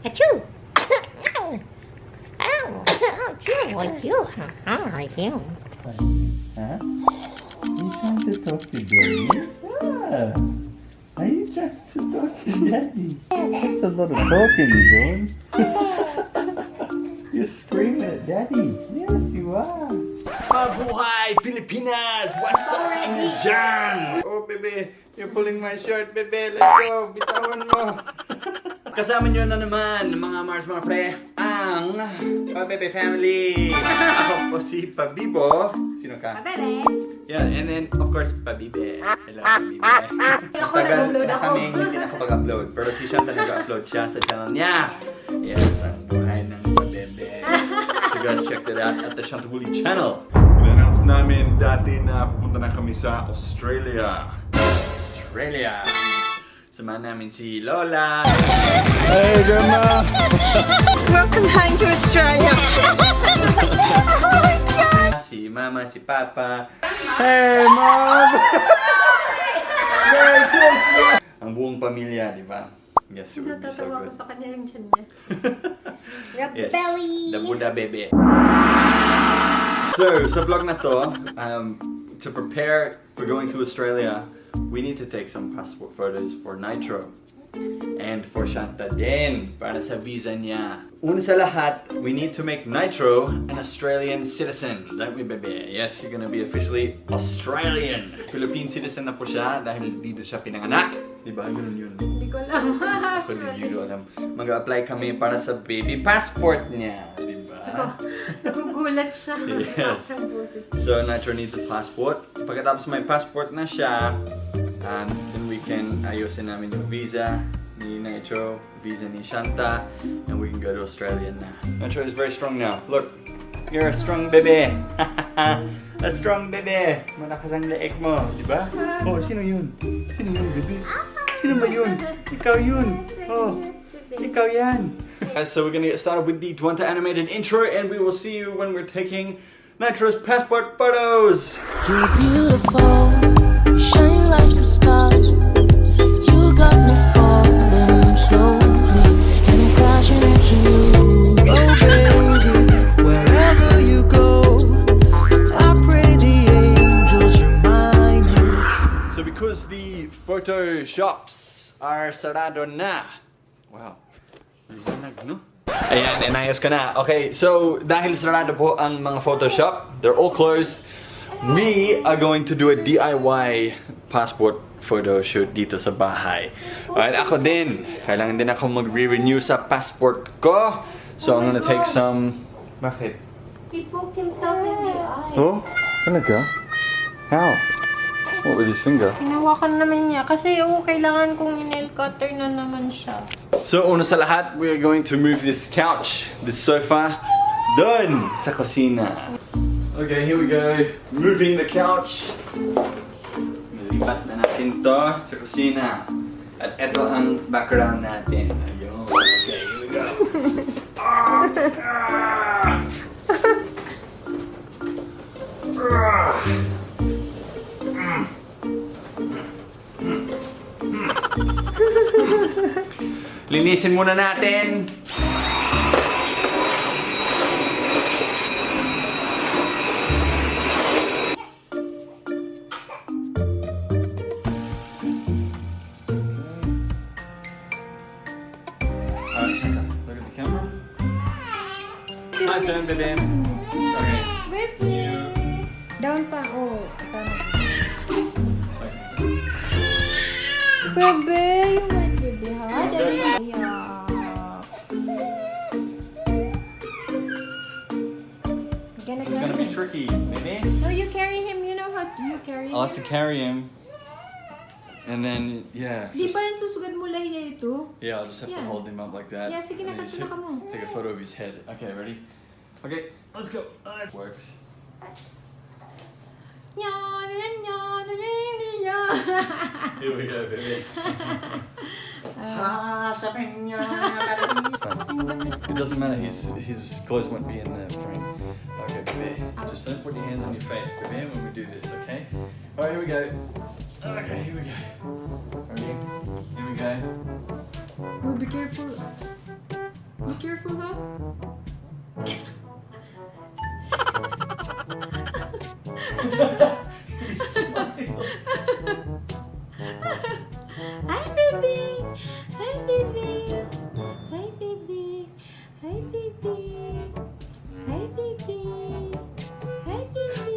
Achoo! Ow! Ow! Achoo! Achoo! Achoo! Huh? You trying to talk to Daddy? Ah. Are you trying to talk to Daddy? That's a lot of talking you're doing. You're screaming at Daddy. Yes, you are. Mabuhay Pilipinas! What's up sa inyo dyan? Oh, bebe. You're pulling my shirt, bebe. Let go. Bitawan mo. Kasama nyo na naman, mga Mars, mga pre, ang Pabebe Family. Ako po si Pabibo. Sino ka? Pabebe! Yeah, and then, of course, Pabibe. Hello, Pabibe. Tagal na kami hindi nakapag-upload. Pero si Shanta nag-upload siya sa channel niya. Yes, ang buhay ng Pabebe. So guys, check that out at the Shanta Wooly channel. Inaannounce namin dati na pupunta na kami sa Australia. Samahan namin si Lola. Hey, Grandma! Welcome home to Australia. Oh my God! Si Mama, si Papa. Hey, Mom! Merry Christmas! Ang buong pamilya, di ba? Yes, it would be so Natatawa ko good. sa kanya yung tiyan niya. Yes, belly. the Buddha baby. So, sa vlog na to, to prepare for going to Australia, we need to take some passport photos for Nitro. And for Shanta din, para sa visa niya. Una sa lahat, we need to make Nitro an Australian citizen. Don't we, baby? Yes, you're gonna be officially Australian. Philippine citizen na po siya dahil dito siya pinanganak. Di ba? Ganun yun. Hindi ko alam. Ako hindi ko alam. Mag-apply kami para sa baby passport niya. Di ba? Nagugulat siya. Yes. Ang boses. So, Nitro needs a passport. Pagkatapos may passport na siya, then we can ayusin namin yung visa ni Nitro, visa ni Shanta, and we can go to Australia na. Nitro is very strong now. Look, you're a strong baby. A strong baby. Malakas ang leeg mo, di ba? Oh, sino yun? Sino yun, baby? Sino ba yun? Ikaw yun. Oh, ikaw yan. So we're gonna get started with the Twanta animated intro, and we will see you when we're taking Nitro's passport photos. You're beautiful, you shine like a star. You got me falling slowly, and I'm crashing into you. Oh baby, wherever you go, I pray the angels remind you. So because the photo shops are sarado na. Wow. No? Ayan, inayos ko na. Okay, so dahil sarado po ang mga Photoshop, they're all closed. We are going to do a DIY passport photo shoot dito sa bahay. Alright, ako din. Kailangan din ako mag-renew sa passport ko. So I'm gonna take some... Bakit? He poked himself in the eye. Oh? Talaga? How? What with his finger? Hinawakan naman niya. Kasi kailangan kong nail cutter na naman siya. So, una sa lahat, we are going to move this couch, this sofa, dun sa kusina. Okay, here we go. Moving the couch. Nilipat na natin to sa kusina. At eto ang background natin. Ayun. Okay, here we go. Linisin muna natin. Look at the camera. My turn, baby. Okay. Baby! Down pa. Oh, tama. Bebe, you might baby, ha? Dali. It's gonna be tricky, baby. No, you carry him. You know how you carry him. I'll have to carry him. And then, yeah. Di just- ba yung susugad mo lahiya ito? Yeah, I'll just have to Yeah. hold him up like that. Yeah, sige na, And then just kanta na ka mo. take a photo of his head. Okay, ready? Okay, let's go. It works. Here we go, baby. It doesn't matter, his clothes won't be in the frame. Okay, baby. Just don't put your hands on your face, baby, when we do this, okay? Alright, here we go. Okay, here we go. Ready? Here we go. Oh, be careful. Be careful, ha? Hi, baby. Hi, baby. Hi, baby. Hi, baby. Hi, baby. Hi, baby.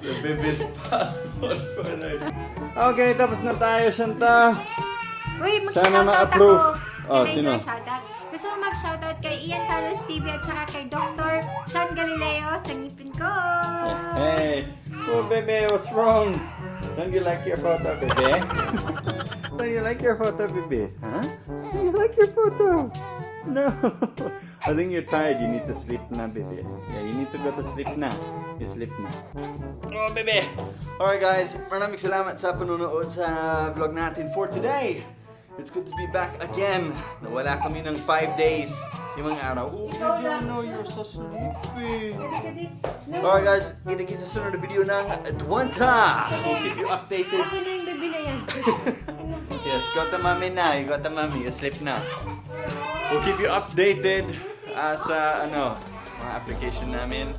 The baby's passport pa na. Okay, tapos na tayo, Shanta. Uy, Sana mag-shoutout ma-approve. ako. Oh, Can I sino? do a shoutout? Gusto mo mag-shoutout kay Ian Carlos TV at saka kay Dr. Sean Galileo sa ngipin ko. Hey, oh baby, what's wrong? Don't you like your photo, baby? Don't you like your photo, baby? Huh? Do you like your photo? No. I think you're tired. You need to sleep now, baby. Yeah, you need to go to sleep now. You sleep now. Oh, baby. Alright, guys. Maraming salamat sa panunood sa vlog natin for today. It's good to be back again. Nawala kami ng 5 days. Yung mga araw. Oh, baby, no, you're so sleepy. Alright, guys. Kita-kita sa sunod na video ng Duwanta. We'll keep you updated. Ako na yung baby na yan. Yes, go to mommy na. You go to mommy. You sleep na. We'll keep you updated sa mga application namin.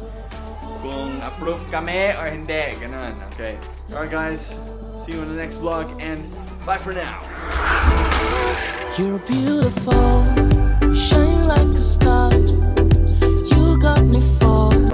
Kung approve kami or hindi. Ganun. Okay. Alright, guys. See you in the next vlog and bye for now. You're beautiful, you shine like a star. You got me falling.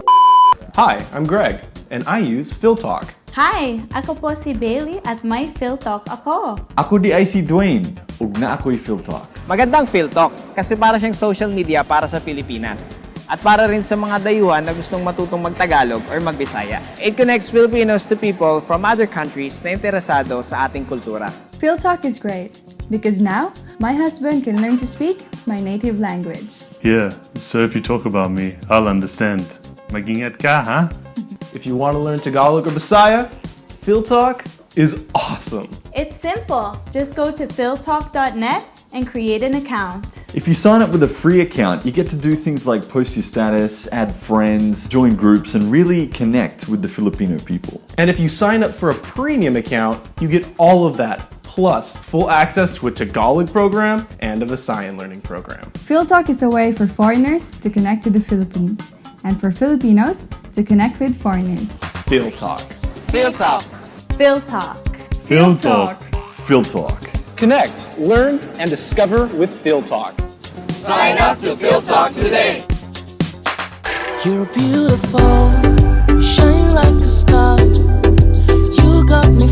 Hi, I'm Greg, and I use PhilTalk. Hi! Ako po si Bailey at may PhilTalk ako. Ako di ay si Dwayne, ug na ako'y PhilTalk. Magandang PhilTalk kasi para siyang social media para sa Pilipinas. At para rin sa mga dayuhan na gustong matutong mag-Tagalog or mag-Bisaya. It connects Filipinos to people from other countries na interesado sa ating kultura. PhilTalk is great because now my husband can learn to speak my native language. Yeah, so if you talk about me, I'll understand. Mag-ingat ka, huh? If you want to learn Tagalog or Bisaya, PhilTalk is awesome. It's simple. Just go to philtalk.net and create an account. If you sign up with a free account, you get to do things like post your status, add friends, join groups, and really connect with the Filipino people. And if you sign up for a premium account, you get all of that, plus full access to a Tagalog program and a Visayan learning program. PhilTalk is a way for foreigners to connect to the Philippines and for Filipinos to connect with foreigners. PhilTalk. PhilTalk. PhilTalk. PhilTalk. PhilTalk. Connect, learn, and discover with PhilTalk. Sign up to PhilTalk today. You're beautiful, you shine like a star. You got me